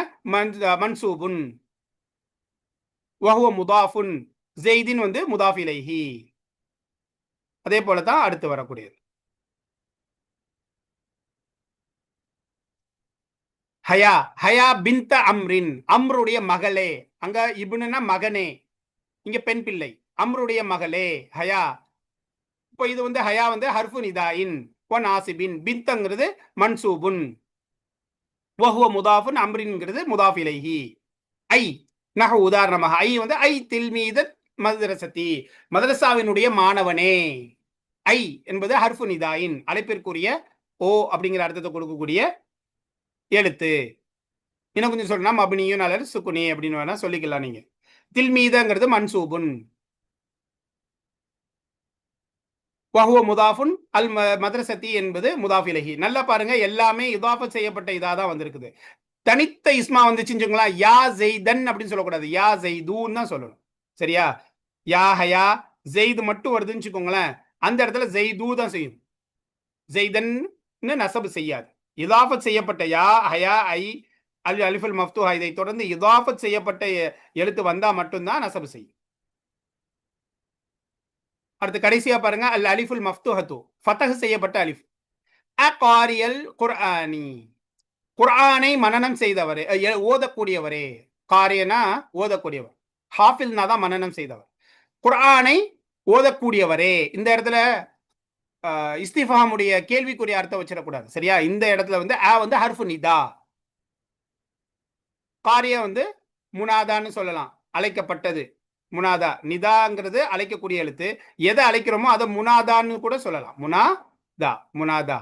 மன்சூபுன், வஹுவ முதாஃபுன், ஸைதின் வந்து முதாஃப் இலைஹி. அதே போல தான் அடுத்து வரக்கூடியது. ஹயா, ஹயா பின்த அம்ரின், அம்ருடைய மகளே. அங்க இப்னுனா மகனே, இங்க பெண் பிள்ளை. அம்ருடைய மகளே ஹயா. இப்போ இது வந்து ஹயா வந்து ஹர்ஃபு நிதாயின் வ நாசிபின், பின்தங்கிறது மன்சூபுன், வஹுவ முதாஃபுன், அம்ரின்ங்கிறது முதாஃப் இலைஹி. ஐ நஹு, உதாரணமாக ஐ வந்து ஐ தில்மீதத் மதரசதி, மதரசாவினுடைய மாணவனே. ஐ என்பது ஹர்ஃபு நிதாயின், அழைப்பிற்குரிய ஓ அப்படிங்கிற அர்த்தத்தை கொடுக்கக்கூடிய எழுத்து. இன்னும் கொஞ்சம் சொல்லணும், மப்னியுன் அலல் சுக்குனி அப்படின்னு வேணா சொல்லிக்கலாம் நீங்க. தில்மீதங்கிறது மன்சூபுன், வஹுவ முதாஃபுன், அல் மதரசதி என்பது முதாஃப் இலைஹி. நல்லா பாருங்க, எல்லாமே இதாஃபத் செய்யப்பட்ட இதா தான் வந்திருக்குது. தனித்த இஸ்மா வந்துச்சுங்களா, யா ஜெய்தன் அப்படின்னு சொல்லக்கூடாது, யா ஜெய்தூன் தான் சொல்லணும். சரியா, யா ஹயா ஜெய்து மட்டும் வருதுன்னு வச்சுக்கோங்களேன், அந்த இடத்துல ஜெய்தூ தான் செய்யும். ஜெய்தன் நசபு செய்யாது. இதாஃபத் செய்யப்பட்ட யா ஹயா ஐ அல் அலிஃபுல் மஃப்தூஹா, இதை தொடர்ந்து இதாஃபத் செய்யப்பட்ட எழுத்து வந்தா மட்டும்தான் நசபு செய்யும். அடுத்து கடைசியா பாருங்க, அல் அலிஃபுல் மஃப்தூஹத்து, ஃபதஹ் செய்யப்பட்ட அலிஃப். அகாரியல் குர்ஆனி, குர்ஆனை மனனம் செய்தவரே, ஓதக்கூடியவரே. காரியனா ஓதக்கூடியவர், ஹாஃபில்னா தான் மனனம் செய்தவர். குர்ஆனை ஓதக்கூடியவரே, இந்த இடத்துல இஸ்திஃபாமுடைய கேள்விக்குரிய அர்த்தம் வச்சிடக்கூடாது. சரியா, இந்த இடத்துல வந்து அ வந்து ஹர்ஃபு நிதா, காரிய வந்து முனாதான்னு சொல்லலாம், அழைக்கப்பட்டது. முனாதா, நிதாங்கிறது அழைக்கக்கூடிய எழுத்து. எதை அழைக்கிறோமோ அதை முனாதான்னு கூட சொல்லலாம். முனாதா, முனாதா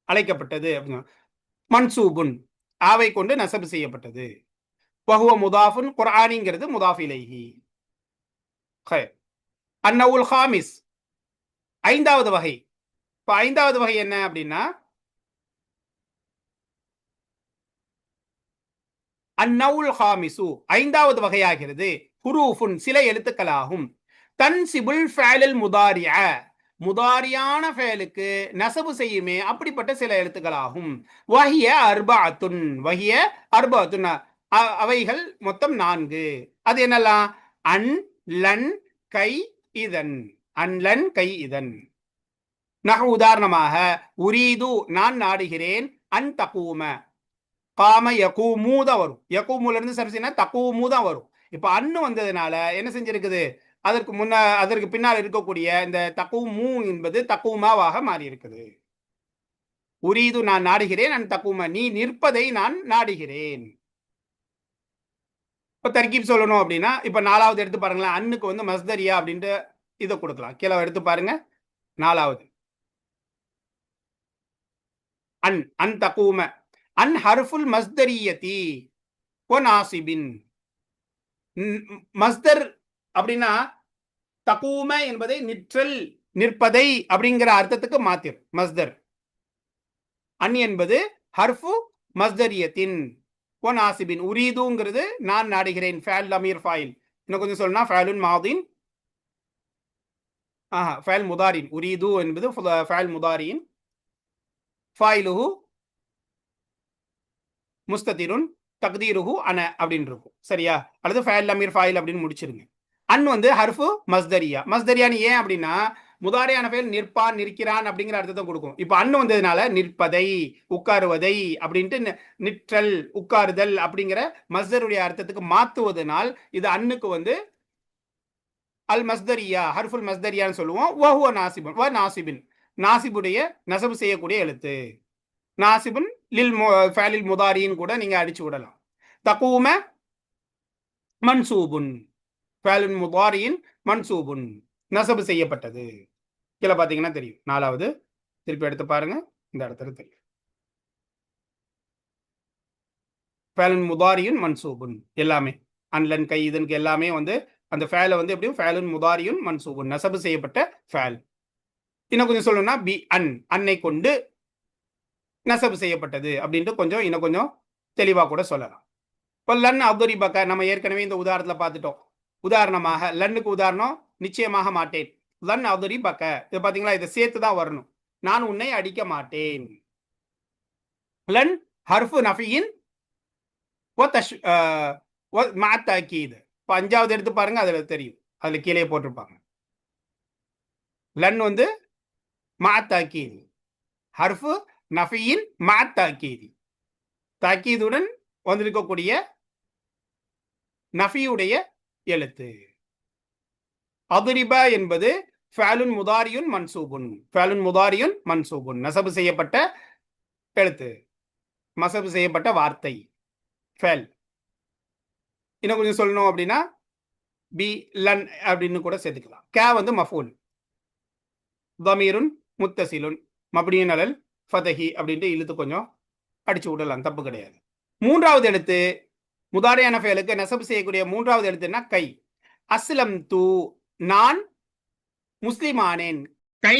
அழைக்கப்பட்டது. மன்சூபுன், ஆவை கொண்டு நசபு செய்யப்பட்டது. வஹுவ முதாஃபுன், குர்ஆனிங்கிறது முதாஃப் இலைஹி. அன்னவுல் ஹாமிஸ், ஐந்தாவது வகை. இப்ப ஐந்தாவது வகை என்ன அப்படின்னா, அன்னவுல் ஹாமிசு, ஐந்தாவது வகையாகிறது. ஹுரூஃபுன், சில எழுத்துக்களாகும். தன்சிபுல் ஃபஅலல் முதாரிஅ, முதாரியான ஃபேலுக்கு நசபு செய்யுமே அப்படிப்பட்ட சில எழுத்துக்களாகும். வஹிய அர்பஅத்துன், வஹிய அர்பஅத்துன், அவைகள் மொத்தம் 4. அது என்னலாம், அன் லன் கை இதன், அன்லன் கை இதன். நஹு, உதாரணமாக உரீது, நான் நாடுகிறேன். அன் தகூம, காம யகூமு தான் வரும். யகூமுல இருந்து சர்ஃப்னா தகூமு தான் வரும். இப்ப அன்னு வந்ததுனால என்ன செஞ்சிருக்குது, அதற்கு அதற்கு பின்னால் இருக்கக்கூடிய இந்த தகூமு என்பது தகூமாவாக மாறி இருக்குது. உரீது, நான் நாடுகிறேன். அன் தகூம, நீ நிற்பதை நான் நாடுகிறேன். இப்ப தர்கீப் சொல்லணும் அப்படின்னா, இப்ப 4வது எடுத்து பாருங்களேன். அன்னுக்கு வந்து மஸ்தரியா அப்படின்ட்டு இதை கொடுக்கலாம். கீழே எடுத்து பாருங்க, 4வது அன், அன் தகூம. அன் ஹர்ஃபுல் மஸ்தரியதி வ நாசிபின். மஸ்தர் அப்படின்னா தகூம என்பதை நிற்றல், நிற்பதை அப்படிங்கிற அர்த்தத்துக்கு மாத்திரும் மஸ்தர். அன் என்பது ஹர்ஃபு மஸ்தரியத்தின் வ நாசிபின். உரீதுங்கிறது நான் நாடுகிறேன், ஃபஅல் லமீர் ஃபாயில். இன்னும் கொஞ்சம் சொல்லணும்னா ஃபஅலுன் மாதின், ஃபஅல் முதாரின். உரீது என்பது ஃபஅல் முதாரின், ஃபாயிலுஹு முஸ்ததிருன் தக்தீருஹு அன அப்படின்னு இருக்கும். சரியா? அல்லது ஃபயல் லமீர் ஃபாயில் அப்படின்னு முடிச்சிருங்க. அன் வந்து ஹர்ஃபு மஸ்தரியா. மஸ்தரியான்னு ஏன் அப்படின்னா முதாரியான ஃபயல் நிற்பான் நிற்கிறான் அப்படிங்கிற அர்த்தத்தை கொடுக்கும். இப்போ அன்னு வந்ததுனால நிற்பதை உட்காருவதை அப்படின்ட்டு நிற்றல் உட்காருதல் அப்படிங்கிற மஸ்தருடைய அர்த்தத்துக்கு மாத்துவதனால் இது அன்னுக்கு வந்து அல் மஸ்தரியா ஹர்ஃபுல் மஸ்தரியான்னு சொல்லுவோம். வஹுவ நாசிபுன் வ நாசிபின் நாசிபுடைய நசபு செய்யக்கூடிய எழுத்து. நாசிபுன் லில் ஃபேலில் முதாரின்னு கூட நீங்க அடிச்சு விடலாம். தகூம மன்சூபுன் ஃபேலில் முதாரியின் மன்சூபுன் நசபு செய்யப்பட்டது. கீழே பார்த்தீங்கன்னா தெரியும். 4வது திருப்பி எடுத்து பாருங்க. இந்த இடத்துல தெரியும். ஃபேலின் முதாரியின் மன்சூபுன் எல்லாமே அன்லன் கை இதனுக்கு எல்லாமே வந்து அந்த ஃபேலை வந்து எப்படியும் ஃபேலுன் முதாரியுன் மன்சூபுன் நசபு செய்யப்பட்ட ஃபேல். இன்னும் கொஞ்சம் சொல்லணும்னா பி அன்னை கொண்டு நசபு செய்யப்பட்டது அப்படின்ட்டு கொஞ்சம் இன்னும் கொஞ்சம் தெளிவாக கூட சொல்லலாம். இப்போ லன் அப்துரி பக்க நம்ம ஏற்கனவே இந்த உதாரணத்தில் பார்த்துட்டோம். உதாரணமாக லன்னுக்கு உதாரணம் நிச்சயமாக மாட்டேன். லன் அப்துரி பக்க இது பார்த்தீங்களா, இதை சேர்த்து தான் வரணும். நான் உன்னை அடிக்க மாட்டேன். லன் ஹர்ஃபு நஃபியின் மாத்தாக்கீது. இப்போ 5வது எடுத்து பாருங்க, அதில் தெரியும். அதில் கீழே போட்டிருப்பாங்க. லன் வந்து மாத்தாக்கீது ஹர்ஃபு நஃபியின் மாத்தாக்கீதி தாக்கீதுடன் வந்திருக்கக்கூடிய நஃபியுடைய எழுத்து. அதுரிபா என்பது ஃபேலுன் முதாரியுன் மன்சூபுன் ஃபேலுன் முதாரியுன் மன்சூபுன் நசபு செய்யப்பட்ட எழுத்து, மசபு செய்யப்பட்ட வார்த்தை ஃபேல். இன்னும் கொஞ்சம் சொல்லணும் அப்படின்னா பி லன் அப்படின்னு கூட சேர்த்துக்கலாம். கே வந்து மஃபூல் தமீருன் முத்தசிலுன் மப்னியுன் அலல் ஃபதஹி அப்படின்ட்டு இழுத்து கொஞ்சம் அடிச்சு விடலாம், தப்பு கிடையாது. 3வது எழுத்து முதாரியான ஃபேலுக்கு நசபு செய்யக்கூடிய 3வது எழுத்துன்னா கை. அஸ்லம் தூ நான் முஸ்லிமானேன். கை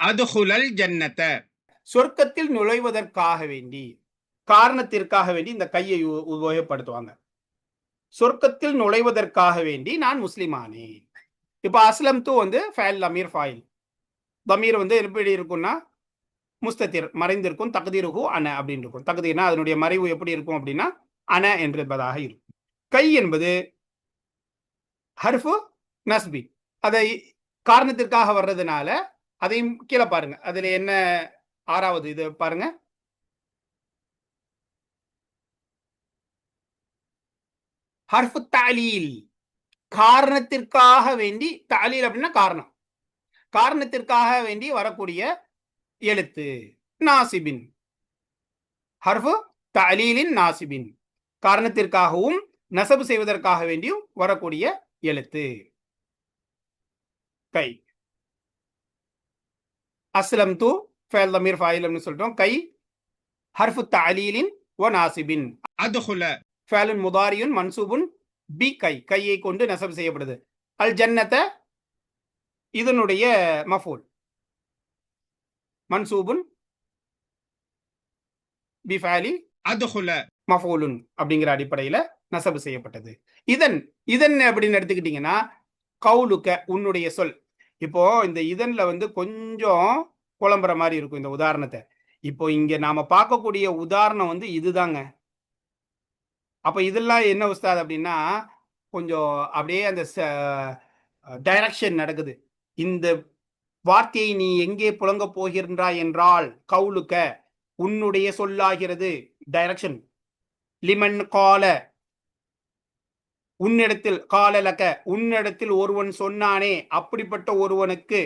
அதுஹுலல் ஜன்னத சொர்க்கத்தில் நுழைவதற்காக வேண்டி காரணத்திற்காக வேண்டி இந்த கையை உபயோகப்படுத்துவாங்க. சொர்க்கத்தில் நுழைவதற்காக வேண்டி நான் முஸ்லிமானேன். இப்போ அஸ்லம் தூ வந்து ஃபேல் லமீர் ஃபாயில். தமீர் வந்து எப்படி இருக்கும்னா முஸ்ததிர் மறைந்திருக்கும். தக்தீருஹு அன அப்படின்னு இருக்கும். தக்தீர்னா அதனுடைய மறைவு எப்படி இருக்கும் அப்படின்னா அன என்பதாக இருக்கும். கை என்பது ஹர்ஃபு நஸ்பி, அதை காரணத்திற்காக வர்றதுனால அதையும் கீழே பாருங்க. அதுல என்ன 6வது இது பாருங்க. ஹர்ஃபு தலீல் காரணத்திற்காக வேண்டி. தலீல் அப்படின்னா காரணம், காரணத்திற்காக வேண்டி வரக்கூடிய எழுத்து. நாசிபின் ஹர்ஃபு தலீலின் நாசிபின் காரணத்திற்காகவும் நசபு செய்வதற்காக வேண்டியும் வரக்கூடிய எழுத்து கை. அஸ்லம் தூ ஃபேல் லமீர் ஃபாயில்னு சொல்லிட்டோம். கை ஹர்ஃபு தலீலின் வ நாசிபின். அதுஹுல ஃபேலுன் முதாரியுன் மன்சூபுன் பி கை கையை கொண்டு நசபு செய்யப்படுது. அல் ஜன்னத இதனுடைய மஃபூல் மன்சூபுன் பி ஃபேலி அதுஹுல மஃபூலுன் அப்படிங்கிற அடிப்படையில் நசபு செய்யப்பட்டது. இதன் இதன் அப்படின்னு எடுத்துக்கிட்டீங்கன்னா கவுலுக்க உன்னுடைய சொல். இப்போ இந்த இதன்ல வந்து கொஞ்சம் குழம்புற மாதிரி இருக்கும் இந்த உதாரணத்தை. இப்போ இங்க நாம பார்க்கக்கூடிய உதாரணம் வந்து இதுதாங்க. அப்ப இதெல்லாம் என்ன உஸ்தாத் அப்படின்னா கொஞ்சம் அப்படியே அந்த டைரக்ஷன் நடக்குது. இந்த வார்த்தையை நீ எங்கே புழங்க போகின்றாய் என்றால் கவுலுக்க உன்னுடைய சொல்லாகிறது. டைரக்ஷன். லிமன் கால உன்னிடத்தில், காலலக்க உன்னிடத்தில் ஒருவன் சொன்னானே அப்படிப்பட்ட ஒருவனுக்கு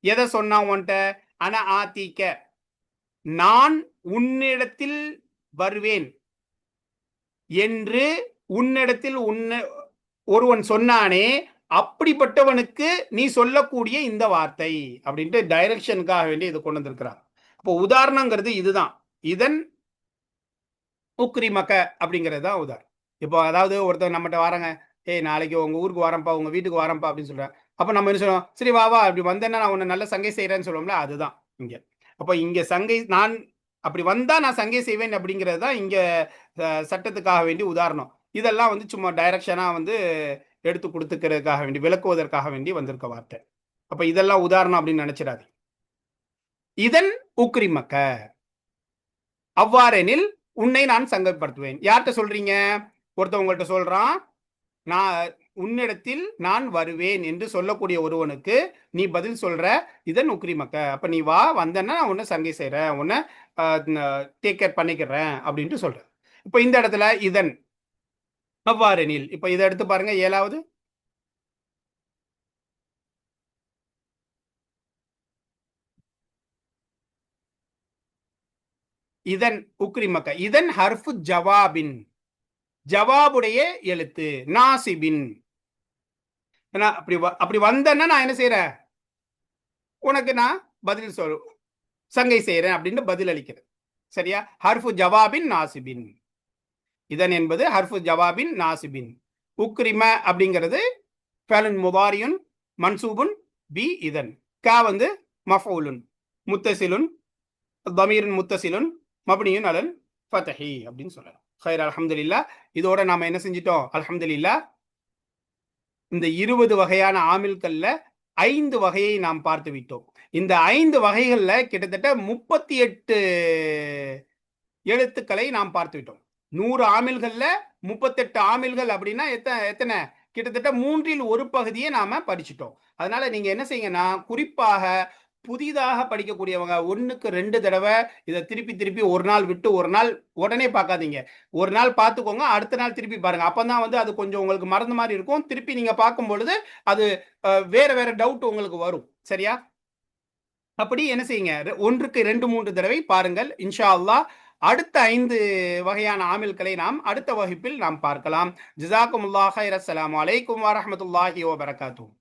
எதை சொன்னான் உன்ட்ட? அன ஆத்திக்க நான் உன்னிடத்தில் வருவேன் என்று உன்னிடத்தில் ஒருவன் சொன்னானே அப்படிப்பட்டவனுக்கு நீ சொல்லக்கூடிய இந்த வார்த்தை அப்படின்ட்டு டைரக்ஷனுக்காக வேண்டி இது கொண்டு வந்திருக்கிறார். இப்போ உதாரணங்கிறது இதுதான். இதன் உக்ரிமக்க அப்படிங்கிறது தான் உதாரணம். இப்போ அதாவது ஒருத்தர் நம்மகிட்ட வராங்க, ஏய் நாளைக்கு உங்க ஊருக்கு வரேன்ப்பா, உங்க வீட்டுக்கு வரேன்ப்பா அப்படின்னு சொல்றாங்க. அப்போ நம்ம என்ன சொல்லுவோம்? சரி வா வா, அப்படி வந்தேன்னா நான் உன்னை நல்ல சங்கை செய்யறேன்னு சொல்லுவோம்ல, அதுதான் இங்க. அப்போ இங்க சங்கை நான் அப்படி வந்தா நான் சங்கை செய்வேன் அப்படிங்கிறது தான் இங்க சட்டத்துக்காக வேண்டி உதாரணம். இதெல்லாம் வந்து சும்மா டைரக்ஷனா வந்து எடுத்து கொடுத்துக்கிறதுக்காக வேண்டி விளக்குவதற்காக வேண்டி வந்திருக்க வார்த்தை. அப்ப இதெல்லாம் உதாரணம் அப்படின்னு நினைச்சிடாது. இதன் உக்ரிமக்க அவ்வாறெனில் உன்னை நான் சங்கைப்படுத்துவேன். யார்கிட்ட சொல்றீங்க? ஒருத்தவங்கள்ட்ட சொல்றான், நான் உன்னிடத்தில் நான் வருவேன் என்று சொல்லக்கூடிய ஒருவனுக்கு நீ பதில் சொல்ற, இதன் உக்ரிமக்க. அப்ப நீ வா, வந்தன்னா நான் உன்னை சங்கை செய்றேன், உன்னை டேக் கேர் பண்ணிக்கிறேன் அப்படின்ட்டு சொல்ற. இப்ப இந்த இடத்துல இதன் அவ்வாறெனில், இப்ப இதை எடுத்து பாருங்க 7வது. இதன் உக்ரிமக்க. இதன் ஹர்ஃபு ஜவாபின், ஜவாபுடைய எழுத்து. நாசிபின். அப்படி அப்படி வந்தேன்னா நான் என்ன செய்யறேன்? உனக்கு நான் பதில் சங்கை செய்யறேன் அப்படின்னு பதில் அளிக்கிறது. சரியா? ஹர்ஃபு ஜவாபின் நாசிபின். இதன் என்பது ஹர்ஃபு ஜவாபின் நாசிபின். உக்ரிம அப்படிங்கிறது ஃபேலுன் முதாரியுன் மன்சூபுன் பி இதன். கா வந்து மஃஊலுன் முத்தசிலுன் தமீருன் முத்தசிலுன் மப்னியுன் அலல் ஃபதஹி அப்படின்னு சொல்லலாம். ஹைர், அல்ஹம்துலில்லாஹ். இதோட நாம என்ன செஞ்சிட்டோம்? அல்ஹம்துலில்லாஹ். இந்த 20 வகையான ஆமில்கள்ல 5 வகையை நாம் பார்த்து விட்டோம். இந்த 5 வகைகள்ல கிட்டத்தட்ட 38 எழுத்துக்களை நாம் பார்த்து விட்டோம். 100 ஆமில்கள்ல 38 ஆமில்கள் அப்படின்னா எத்தனை? கிட்டத்தட்ட 3ல் 1 பகுதியை நாம படிச்சிட்டோம். அதனால நீங்க என்ன செய்யுங்கன்னா, குறிப்பாக புதிதாக படிக்கக்கூடியவங்க 1க்கு 2 தடவை இதை திருப்பி திருப்பி ஒரு நாள் விட்டு ஒரு நாள் உடனே பார்க்காதீங்க. ஒரு நாள் பார்த்துக்கோங்க, அடுத்த நாள் திருப்பி பாருங்க. அப்பதான் வந்து அது கொஞ்சம் உங்களுக்கு மறந்த மாதிரி இருக்கும். திருப்பி நீங்க பார்க்கும் பொழுது அது வேற வேற டவுட் உங்களுக்கு வரும். சரியா? அப்படி என்ன செய்யுங்க, 1க்கு 2, 3 தடவை பாருங்கள். இன்ஷா அல்லாஹ் அடுத்த 5 வகையான ஆமில்களை நாம் அடுத்த வகுப்பில் நாம் பார்க்கலாம். ஜஸாக்குமுல்லாஹ் ஹைர். அஸ்ஸலாமு அலைக்கும் வரஹ்மத்துல்லாஹி வபரகாத்துஹு.